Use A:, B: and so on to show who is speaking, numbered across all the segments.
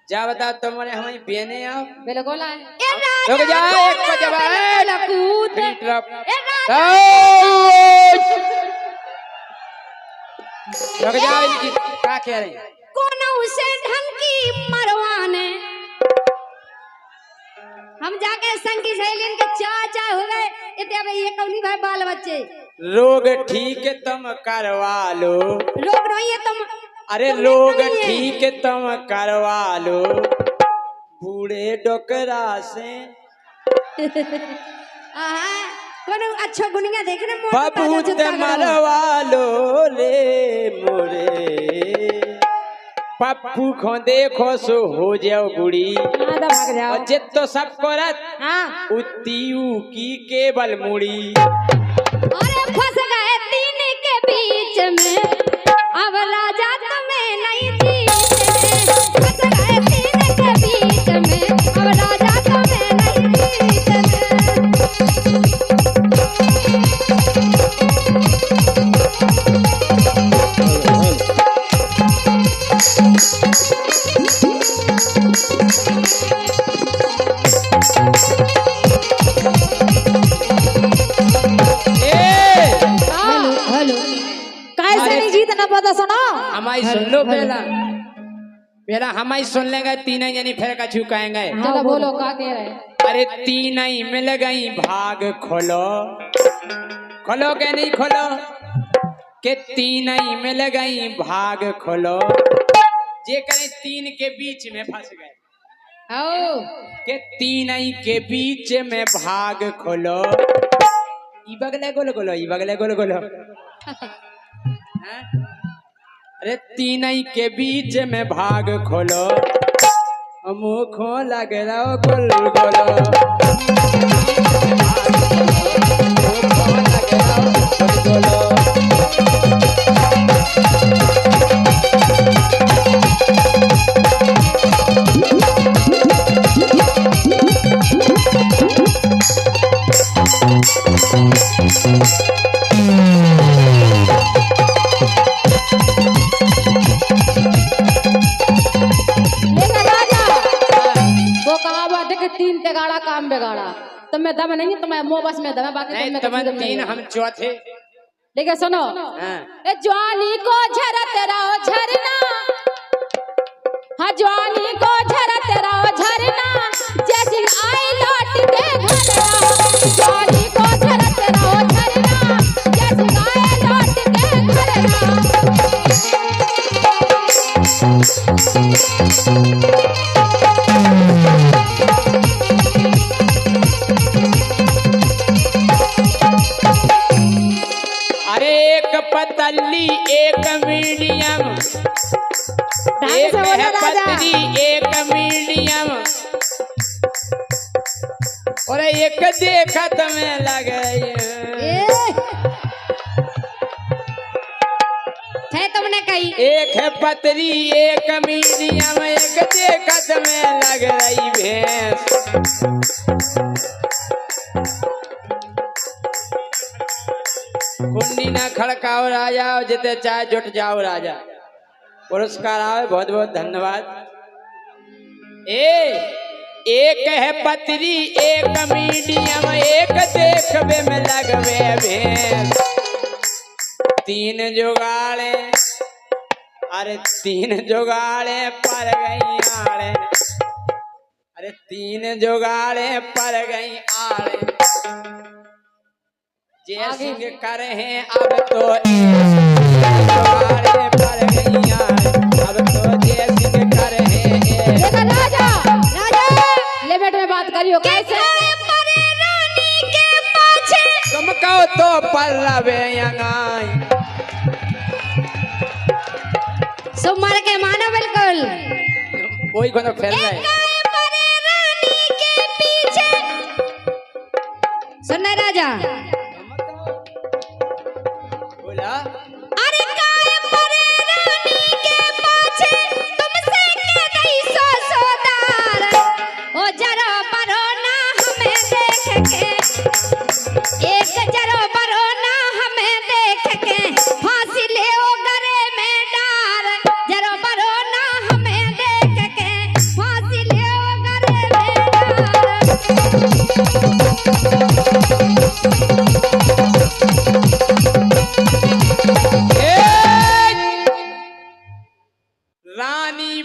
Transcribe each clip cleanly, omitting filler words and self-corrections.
A: जा बताओ तुम्हारे हमारी बहने आओ
B: बिल्कुल आए
A: रुक जाओ एक बजवा
B: लकूत
A: रुक जाओ इनकी क्या कह रही
B: कौन उसे ढंग की मरवाने हम जाके संग की सहेलियन के चाचा हो गए इतने भाई ये कौनी भाई बाल बच्चे
A: रोग ठीक तुम करवा लो
B: लोग नहीं है तुम
A: अरे रोग ठीक तुम करवा लो बूढ़े डोकरा से
B: कौन अच्छा गुनिया देखने
A: बबूत मरवा लो रे मोरे पप्पू को देखो सो हो जाओ बुढ़ी और जित तो सब करत उतीयू की केवल मुड़ी
B: अरे फंस गए तीन के बीच में अब राजा तुम्हें नहीं जीते फंस गए तीन के बीच में अब राजा तुम्हें नहीं जीते पता सुनो
A: हमारी सुन लो पहला हमारी सुन लेंगे तीन जनी फिर का छुकाएंगे
B: चलो बोलो क्या कह रहे
A: अरे तीन ही मिल गई भाग खोलो खोलो के नहीं खोलो के तीन ही मिल गई भाग खोलो जे करें तीन के बीच में फंस गए के तीन ही के बीच में भाग खोलो ई बगले गोल गोलो ई बगले गोल गोलो अरे तीन ही के बीच में भाग खोलो मुँह खो लग रहा गोल गोलो
B: तीन तेगाड़ा काम बिगाड़ा तुम्हें दम नहीं तुम्हें मुंह बस में दम है बाकी
A: नहीं तुम्हें तीन हम चौथे
B: लेकिन सुनो ए जवानी को झरत रहो झरना हाँ जवानी को झरत रहो झरना जैसी आई लौट के घर जवानी को झरत रहो झरना जैसी आई लौट के घर
A: पतली एक मीडियम एक है पतली एक मीडियम और एक देखा तुम्हें लग
B: है तुमने कही
A: एक है पतली एक मीडियम एक देखा तुम्हें लग रही भैंस कुंडी ना खड़काओ राजा जिते चाहे जुट जाओ राजा पुरस्कार आओ बहुत बहुत धन्यवाद एक है पतली एक मीडियम एक देखबे में लगवे भैंस तीन जुगाड़े अरे तीन जुगाड़े पर गई आड़े अरे तीन जुगाड़े पर गई आड़े जैसे करे हैं अब तो पर गई अब तो जैसे करे हैं
B: राजा राजा ले बेटे में बात करियो कैसे परे रानी के पाछे
A: तुम कहो तो पल्लवे यंगाई
B: सुमर के मानो बिल्कुल
A: वही को तो फैल गए
B: परे रानी के पीछे सुन राजा अरे काय परे रानी के पाछे तुमसे के नहीं सोदार ओ जरा परो ना हमें देख के एक जरा परो ना हमें देख के फांसी ले ओ गरे में डार जरा परो ना हमें देख के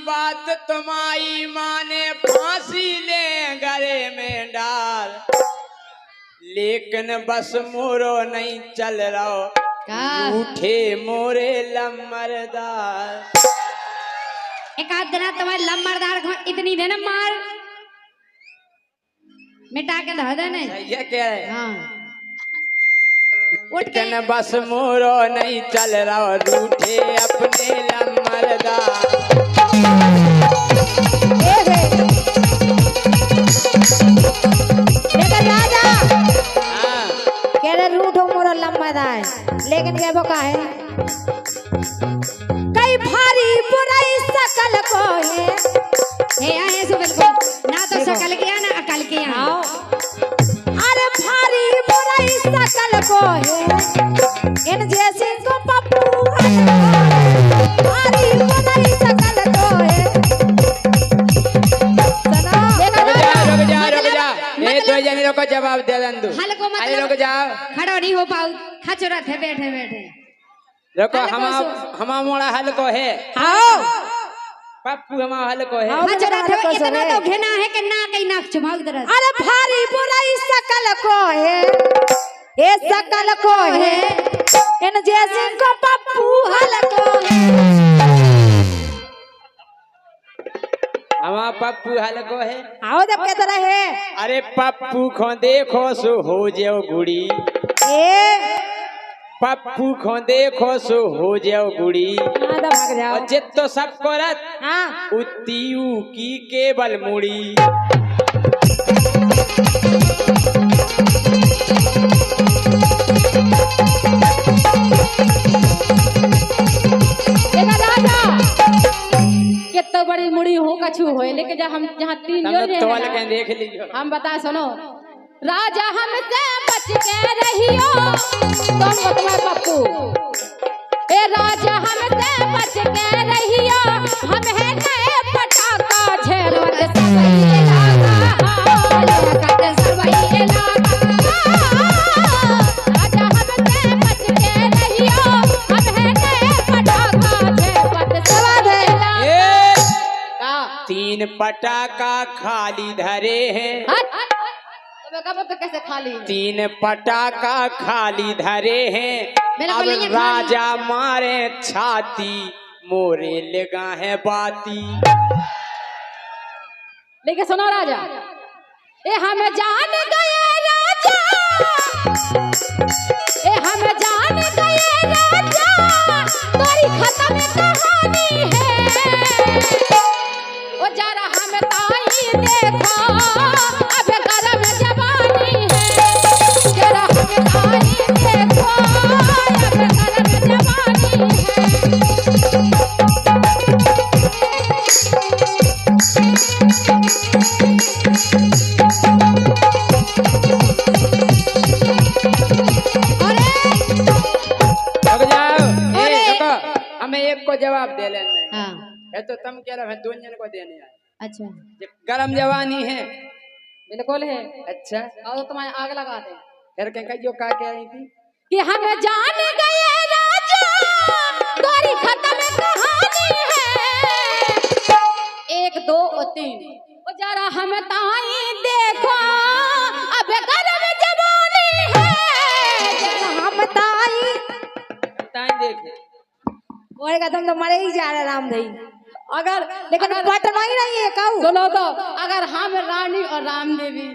A: बात तुम्हारी माने फांसी ले गले में डाल, लेकिन बस मोरो नहीं चल रहा उठे मोरे लम्बरदार।
B: एक आध दिन तुम्हारे लम्बरदार को इतनी देना मार मिटा के धर देने।
A: ये क्या है?
B: हाँ उठ के
A: लेकिन बस मोरो नहीं चल रहा रूठे अपने लम्बरदार।
C: लेकिन राजा
A: हाँ।
C: कह रहे रूठो मोरो लम्बरदार, लेकिन क्या वो है कई भारी बुराई सकल को है।
B: हे आए से बिल्कुल ना तो सकल किया ना अकल किया।
C: अरे भारी बुराई सकल को है, इन जैसे को पप्पू भारी बुराई सकल को है।
A: रुक जा ये दो जने लोग को जवाब दे दंदू।
B: हल्को मतलब
A: अरे रुक जाओ,
B: खड़ो नहीं हो पाऊ, खचरा थे बैठे बैठे।
A: रुको हमा मोड़ा हल्को है।
C: हाँ
A: पप्पू हमा हल्को है।
B: खचरा थे इतना तो घिना है कि ना कहीं नाक चुमाऊ तरह।
C: अरे भारी बुराई सकल को है, ये सकल को है, इन जैसे को पप्पू हल्को है।
A: हमा पप्पू हल्को है।
C: आओ जब के तरह है।
A: अरे पप्पू को देखो सो हो जाओ गुड़ी,
C: ए
A: पप्पू को देखो सो हो जाओ गुड़ी।
C: आधा भाग जाओ।
A: और जित तो सब करत
C: हाँ
A: उतीयू की केवल मुड़ी।
B: कितना बड़ी मुड़ी हो कछु हो, लेकिन जब हम जहाँ तीन जो
A: तोल के देख लीजिए।
B: हम बता सुनो, राजा हमसे बच के रहियो तुम तुम्हारे पप्पू। ए राजा हमसे बच के रहियो, हम है नए पटाखा झेरवत सबई इलाका, लेकत सबई इलाका। राजा हमसे बच के रहियो, हम है नए पटाखा झेरवत सबई इलाका।
A: तीन पटाखा खाली धरे हैं।
B: तो कैसे खाली?
A: तीन पटाखा खाली धरे हैं,
B: मेरे को
A: अब
B: नहीं
A: राजा मारे छाती मोरे लगा है बाती।
B: लेकिन सुनो राजा, ए हम जान गए राजा, ए हम जान गए राजा, तोरी खत्म कहानी है। ओ जरा हम ताई देखो अब गरम जवानी है, जरा हम ताई देखो अब गरम जवानी
A: रुक जाओ, रुको, हमें एक को जवाब दे लेना है।
B: हाँ
A: ये तो तुम कह रहे हो दो जन को देने आए।
B: अच्छा
A: ये गरम जवानी है।
B: बिल्कुल है।
A: अच्छा
B: और तुम्हारे आग लगा दे
A: फिर कहियो का कह रही थी
B: कि हम जान गए राजा, तोरी खत्म कहानी है। एक दो और तीन, ओ जरा हम ताई देखो अब गरम जवानी है, जरा हम ताई।
A: देख
C: ओए कदम तो मरे ही जा रहा राम भाई। अगर लेकिन बटन ही नहीं है काऊ।
B: सुनो तो, अगर हम रानी और राम देवी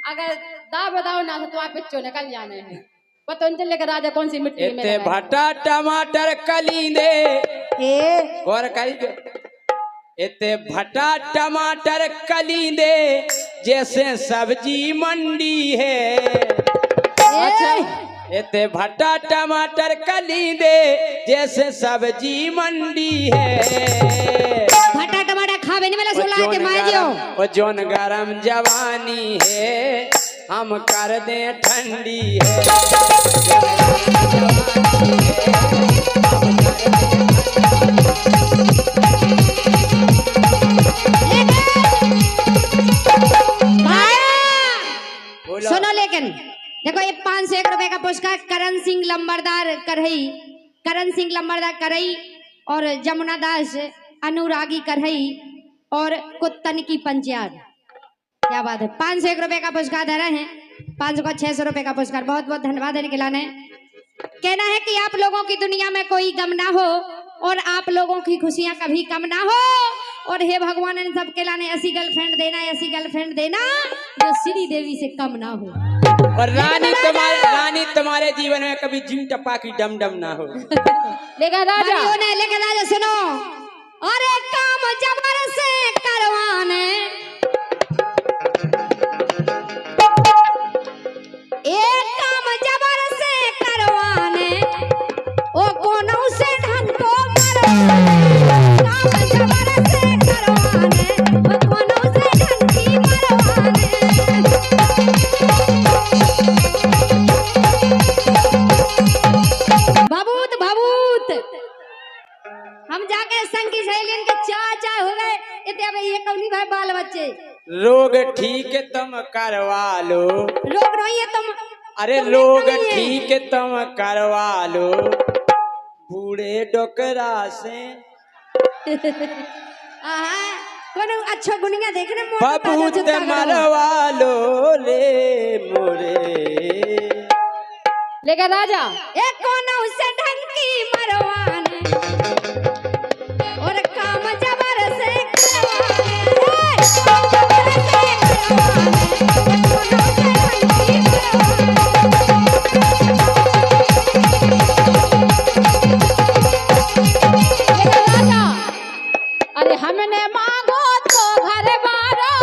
B: अगर दा बताओ ना तो आप पिछो निकल जाने हैं। पतंजलि लेकर राजा कौन सी मिट्टी में
A: इतने भट्टा टमाटर कलींदे
C: ए
A: गौर करी। इतने भट्टा टमाटर कलींदे जैसे सब्जी मंडी है।
B: अच्छा
A: इतने भट्टा टमाटर कलींदे जैसे सब्जी मंडी है।
B: भट्टा टमाटर खावे नहीं वाला सुला के मार दियो।
A: वो जोन गरम जवानी है हम कर दे ठंडी है।
B: सुनो लेकिन देखो ये 501 रुपए का पुरस्कार करण सिंह लंबरदार करई और जमुना दास
C: अनुरागी कढ़ई और कुत्तन की पंचायत। क्या बात है। 501 रुपए का पुरस्कार दे रहे हैं। 500 का 600 रुपए का पुरस्कार। बहुत बहुत धन्यवाद देने के लाने। कहना है कि आप लोगों की दुनिया में कोई गम ना हो और आप लोगों की खुशियां कभी कम ना हो। और हे भगवान इन सबके लाने ऐसी गर्लफ्रेंड देना जो श्री देवी से कम ना हो।
A: और रानी तुम्हारे जीवन में कभी जिम टप्पा की डम डम ना हो।
B: लेकिन
C: राजा सुनो, अरे काम जबर से करवाने, एक काम जबर से करवाने, ओ कोनो से ढंग को मरवाने। काम जबर से करवाने, ओ कोनो से ढंग की मरवाने। भभूत हम जाके संग की सहेलियन के चाचा हो गए। इतने ये कौनी भाई बाल बच्चे
A: रोग ठीक तुम करवा लो।
C: रोग नहीं है तुम।
A: अरे रोग ठीक तुम करवा लो बूढ़े डोकरा से।
C: कोनो अच्छा गुनिया देखने
A: बबूत मरवा लो ले मोरे।
B: लेकिन राजा
C: एक कोनो से ढंग की मरवाने और काम जबर से करवाने। काम जबर से करवाने, कोनो से ढंग की
B: राजा, अरे हमने मांगो तो घर बारो,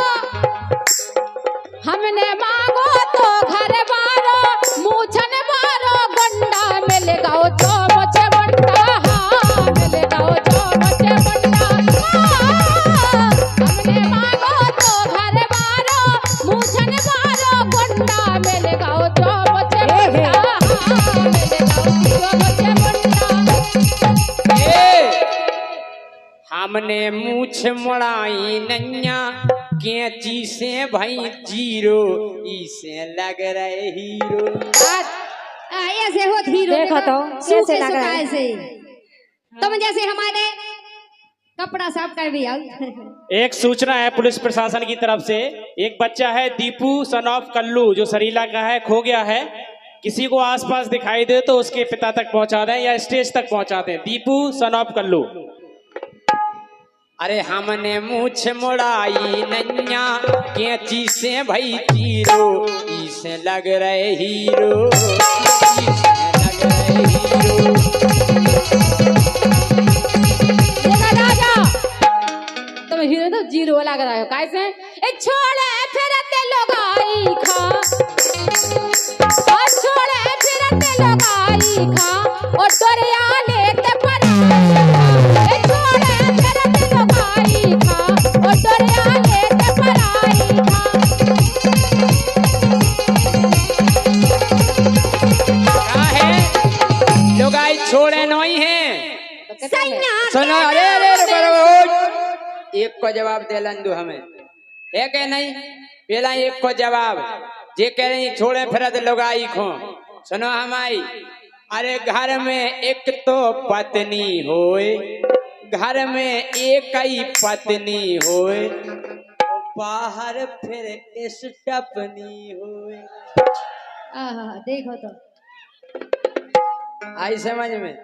B: हमने मांगो तो घर बारो, मूछन बारो गंडा मिल गाओ तो मुझे बंडा। हाँ मिल गाओ तो मुझे बंडा। हमने मांगो तो घर बारो, मूछन बारो गंडा मिल गाओ तो मुझे बंडा। हाँ मिल गाओ तो मुझे बंडा।
A: हमने मूछ मुड़ाई नैया कैंची से भाई जीरो इसे लग रहे हीरो।
C: ऐसे हो हीरो।
B: देखो तो
C: कैसे लग रहा है ऐसे। तुम जैसे हमारे कपड़ा साफ कर दिया।
D: एक सूचना है पुलिस प्रशासन की तरफ से। एक बच्चा है दीपू सन ऑफ कल्लू जो सरीला का है, खो गया है। किसी को आसपास दिखाई दे तो उसके पिता तक पहुंचा दें या स्टेज तक पहुंचा दें। Deepu son of Kallu.
A: अरे हमने मूछ मुड़ाई नैया कैंची से भाई जीरो इसे लग रहे हीरो। इसे लग रहे हीरो।
B: राजा तुम हीरो तो जीरो लग रहा हो कैसे। ए छोड़े फिरते लोग आई खा, और छोड़े फिरते लोग आई खा, और दरिया लेते पर। ए छोड़े फिरते लोग आई खा, और दरिया लेते पर आई खा।
A: क्या है लोग आई छोड़े नहीं है। सुनो अरे अरे रुको, एक को जवाब दे लंदू हमें है के नहीं। पहला एक को जवाब जे कह रही छोड़े फिरत लोग आई खो। सुनो हम आई। अरे घर में एक तो पत्नी होए, घर में एक ही पत्नी होए, बाहर फिर स्टपनी होए।
C: देखो तो
A: आई समझ में।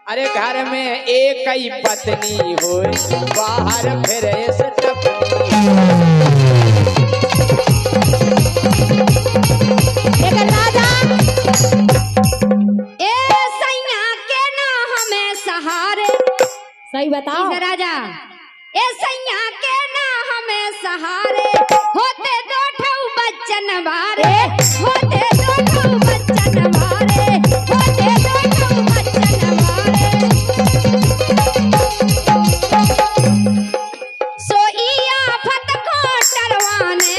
A: अरे घर में एक ही पत्नी होए, बाहर फिर स्टपनी।
C: लेकिन राजा ए सैया के ना हमें सहारे।
B: सही बताओ
C: राजा। ए सैया के ना हमें सहारे, होते दो ठऊ बच्चन बारे, होते दो ठऊ बच्चन बारे, होते दो ठऊ बच्चन बारे। सो ई आफत को टरवाने,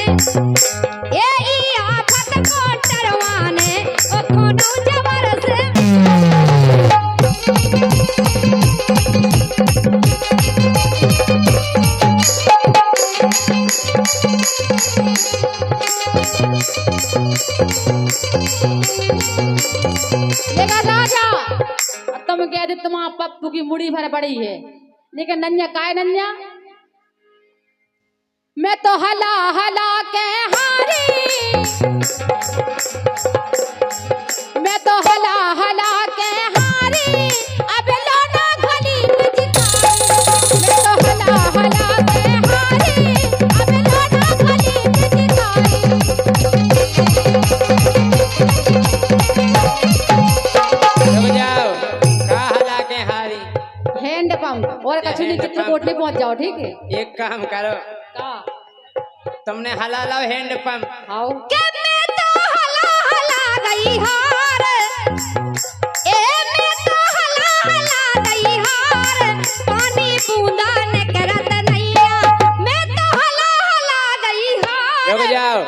C: ए ई आफत को टरवाने, ओ कोनो जबर से।
B: लेकिन राजा तुम कह दे तुम्हारा पप्पू की मुड़ी भर पड़ी है, लेकिन नन्या काय नन्या, मैं तो हला हला के हारी, मैं तो हला हला के हारी, अब लोना गली में जिताई, मैं तो हला हला के हारी, अब लोना गली में जिताई।
A: रुक जाओ, का हला के हारी?
B: हैंड पंप और कछुली चित्रकूट में पहुंच जाओ, ठीक है?
A: एक काम करो,
B: का
A: तुमने हला लाओ हैंड पंप।
B: आओ
C: के मैं तो हला हला गई हार, ए मैं तो हला हला गई हार, पानी बूंदा ने करत नैया, मैं तो हला हला गई हार।
A: रुक जाओ,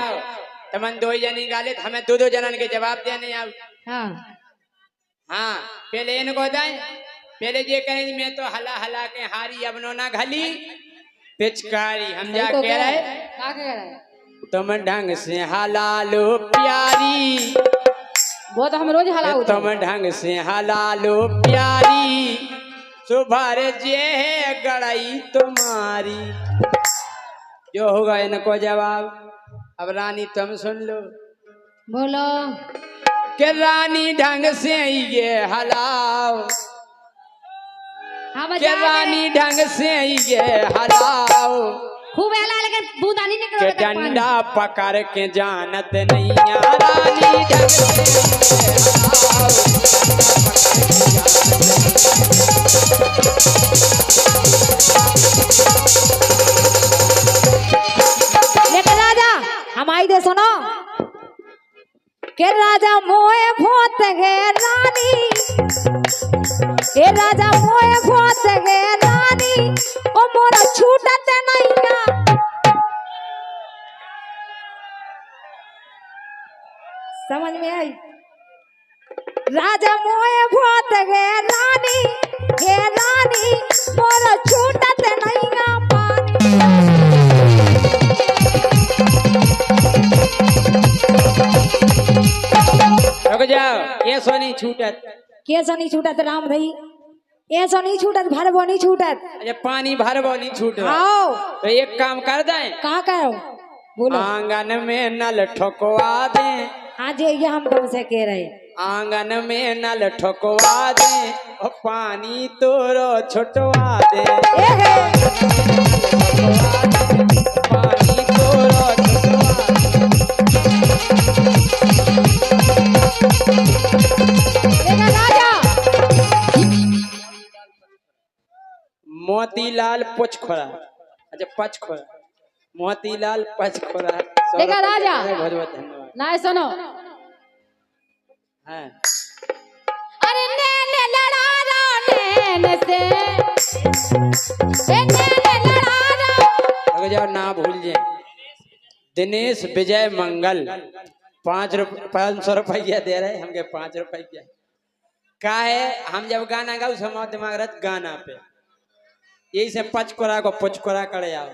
A: तुमन दो ही जनी गाले, हमें दो दो जनन के जवाब देने आओ।
C: हाँ
A: हाँ, पहले इनको दाए, पहले ये कहें मैं तो हला हला के हारी, अब नोना घली पिचकारी। हम जा
B: तो
A: कह रहे,
B: क्या कह रहा है?
A: तुम ढंग से हला लो प्यारी,
B: वो तो हम रोज हला होते
A: तुम ढंग से हला लो प्यारी, सुभर जे है गड़ाई तुम्हारी। जो होगा इनको जवाब। अब रानी तुम सुन लो,
C: बोलो।
A: कि रानी ढंग से ये हलाओ,
C: हाँ
A: कि
C: बजा
A: रानी ढंग से ये हलाओ,
C: खूब हला, लेकिन बूंदा नहीं
A: कि
C: निकल
A: डंडा पकड़ के जानत नहीं आ, रानी ढंग से ये हलाओ,
B: लेकिन राजा हमारी दे सुनो, के राजा मोए भोत गे रानी, ए राजा मोए भोत गे रानी, ओ मोरा छूटत नैया, समझ में आई? राजा मोए भोत गे रानी, गे रानी, मोरा छूटत नैया पानी।
A: रुक जाओ, ये सोनी छूटत,
B: कैसा नहीं छूटत राम भाई, ऐसा नहीं छूटत, भरबो नहीं छूटत।
A: अरे पानी भरबो नहीं छूट रहा,
B: आओ
A: तो एक काम कर दें,
B: कहाँ कहो बोलो।
A: आंगन में नल ठोकवा दें,
B: आज ये हम तुमसे कह रहे हैं।
A: आंगन में नल ठोकवा दें, और पानी तोरो छुटवा दे,
B: ए हे,
A: पानी तोरो छुटवा
B: देखा राजा
A: मोतीलाल पुचखोरा, अच्छा पचखोरा, मोतीलाल पचखोरा।
B: देखा राजा,
A: बहुत बहुत धन्यवाद।
B: ना सुनो,
A: हाँ,
B: अरे नैन लड़ा रो नैन से, ए नैन लड़ा रो।
A: रुक जाओ, ना भूल जाए, दिनेश विजय मंगल 500 रुपया दे रहे, हमके 5 रुपया का है। हम जब गाना गाऊ समाओ दिमाग रत गाना पे, यही से पचकोरा को पुचकोरा करे आओ।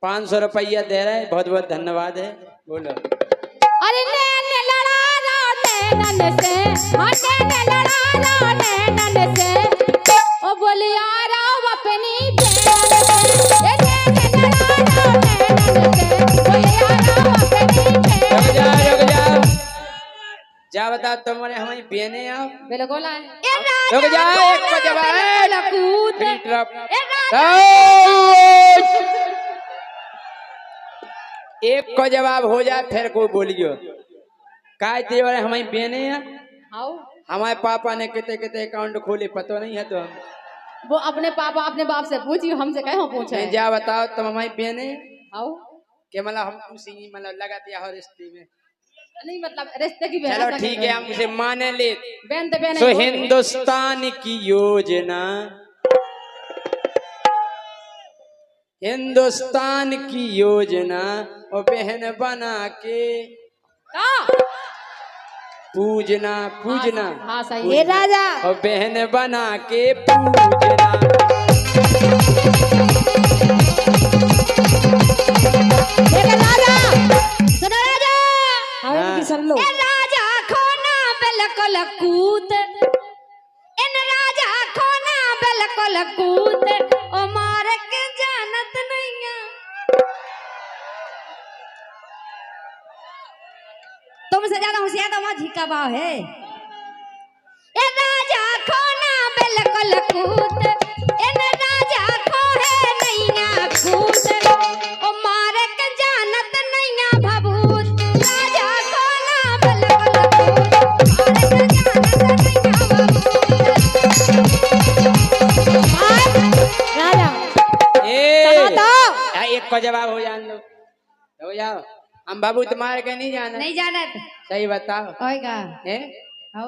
A: 500 रुपया दे रहे, बहुत बहुत धन्यवाद है। बोलो,
B: अरे नैन लड़ा रो नैनन से, हाँ नैन लड़ा रो नैनन से, ओ बोलिया रो अपनी बहन से, ए नैन लड़ा रो नैनन से, बोलिया रो अपनी बहन।
A: रुक जाओ, जा बताओ तुम्हारे हमारी बहने आओ।
B: बिल्कुल आए।
A: रुक जाओ, एक को जवाब
B: लकूत,
A: एक को जवाब हो जाए फिर कोई बोलियो। काय तेरे हमारी बहने हैं,
B: आओ
A: हमारे पापा ने कितने कितने अकाउंट खोले पता नहीं है, तो हम
B: वो अपने पापा अपने बाप से पूछिए, हमसे कहे पूछे।
A: नहीं, जा बताओ तुम हमारी बहने
B: आओ
A: के मतलब हम उसी मतलब लगा दिया हो रिश्ते में।
B: नहीं मतलब रिश्ते की
A: चलो ठीक है, हम उसे माने ले।
B: बहन तो बहन
A: तो हिंदुस्तान की योजना, हिंदुस्तान की योजना, और बहन बना के पूजना, पूजना,
B: हाँ सही है राजा।
A: और बहन बना के पूजना।
B: राजा
C: सुनो राजा,
B: हाँ सुन लो।
C: ए राजा खोना बिल्कुल कूत, इन राजा खोना बिल्कुल बिल्कुल कूद ओ मार के जानत नहीं तुमसे ज्यादा होशियार तो वहाँ झिका भाव है। ए राजा खोना बिल्कुल कूद इन राजा को है नैया कूद ओ मारे के जानत नैया भभूत राजा खोना बिल्कुल कूद राजा
A: एक को जवाब हो जान लो हो जाओ। हम बाबू तुम्हारे के नहीं जाना
C: नहीं जानत
A: सही बताओ
C: होएगा
A: हैं
C: हो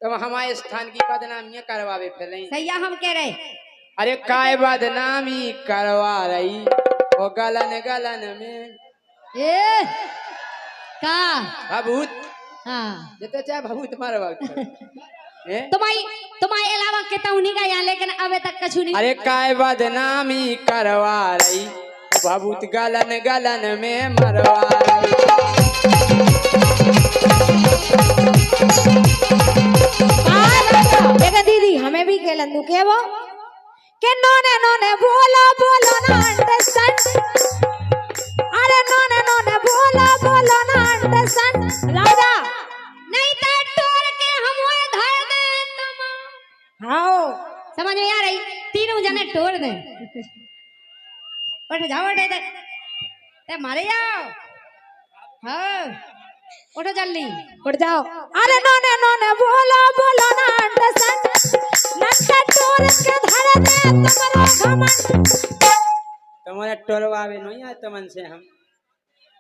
A: तुम हमारे स्थान की बदनामियां करवावे फिर नहीं
C: सैया हम कह रहे
A: अरे काय बदनामी करवा रही वो गलन गलन में
C: ए का
A: भभूत
C: हाँ
A: देते चाहे भभूत मारवा
C: तुम्हारे अलावा के तो उन्हीं का यहाँ लेकिन अबे तक कछु नहीं।
A: अरे काय बदनामी करवा रही भभूत गलन गलन में मरवा रही।
B: देखा दीदी हमें भी खेलन दू के वो के नोने नोने बोलो बोलो ना अंडरस्टैंड अरे नोने नोने बोलो बोलो ना अंडरस्टैंड राजा
C: नहीं तो टोर के हम वो धर दे तुम
B: हाँ
C: समझ में आ रही तीनों जने टोर दे उठ जाओ उठे ते मारे जाओ हाँ उठो जल्दी
B: उठ जाओ अरे नोने नोने बोलो बोलो ना अंडरस्टैंड नन्हे टोर के धर दे तुम्हारा घमंड
A: तुम्हारे टोरवावे नहीं आए तुमन से हम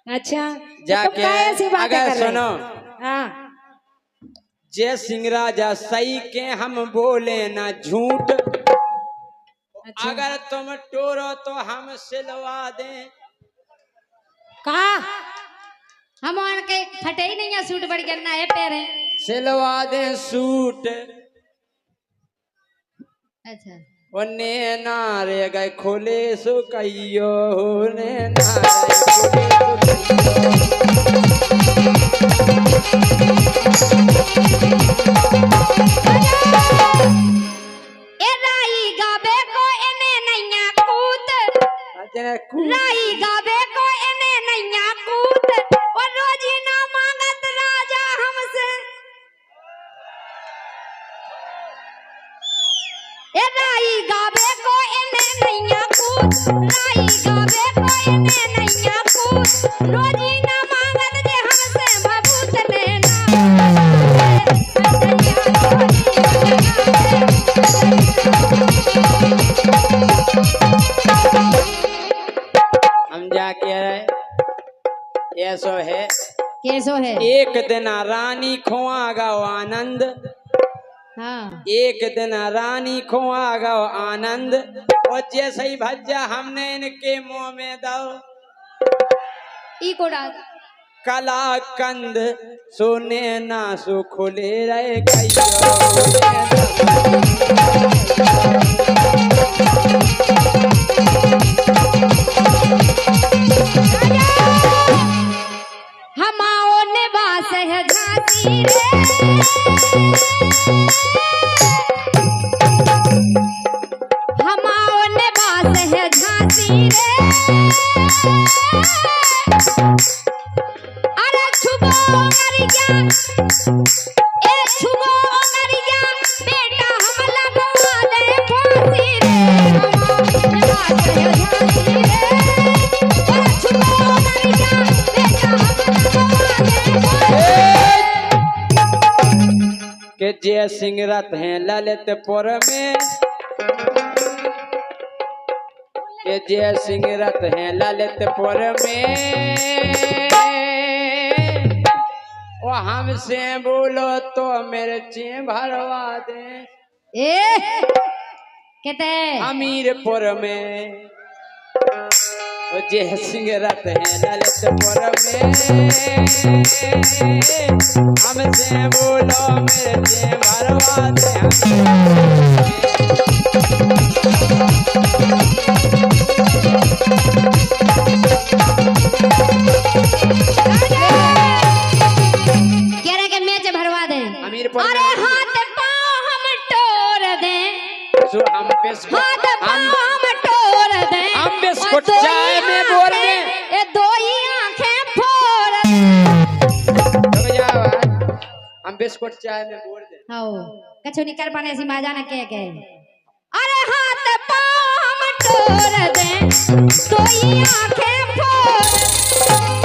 B: अच्छा
A: जाके अगर सुनो
B: हाँ
A: जय सिंह राजा सही के हम बोले ना झूठ
B: अच्छा।
A: अगर तुम टोरो तो हम सिलवा दें
C: कहा हम के फटे ही नहीं है सूट बढ़ गिरना है पैर है
A: सिलवा दें सूट
C: अच्छा
A: ने नारे गए खोले सो कहियो ने नारे
C: राई गावे को इन्हें नैया कूद और रोजी ना मांगत राजा हमसे ए राई गावे को इन्हें नैया कूद राई गावे को इन्हें नैया कूद रोजी ना मांगत जे हमसे भभूत ने
A: हम जाके ऐसो है
C: कैसो है
A: एक दिन रानी खोआ गो आनंद
C: हाँ
A: एक दिन रानी खोआ गो आनंद और जैसे ही भज्जा हमने इनके मुंह में दो
C: ई कोड़ा
A: कला कंद सोने ना सो खुले रहे
C: हमाओ ने बास है झांसी रे हमाओ ने बास है झांसी रे अरे छुबो अंगरिया ए छुबो अंगरिया बेटा हम लगवा दे फांसी रे हमाओ ने बास है झांसी रे अरे छुबो अंगरिया बेटा हम लगवा दे
A: के जय सिंह रथ हैं ललितपुर में के जय सिंह रथ हैं ललितपुर में वो हमसे बोलो तो मिर्ची भरवा दे
C: ए कहते
A: हमीरपुर में वो जय सिंह रथ हैं ललितपुर में हमसे बोलो मिर्ची भरवा दे
C: कह रहे कि मैच भरवा दें
A: हमीरपुर
C: अरे हाथ पाँव हम टोर दें
A: हम बिस्कुट
C: हाथ पाँव टोर दे
A: हम बिस्कुट
C: और दो
A: चाय
C: ही
A: में बोल दे।
C: आंखें- ये दो ही आंखें फोड़
A: रुक जाओ, हम बिस्कुट चाय में बोल दे।
C: आओ कछु नहीं कर पाने सी माजा न के अरे हाथ पाँव टोर दे दो ही आंखें फोड़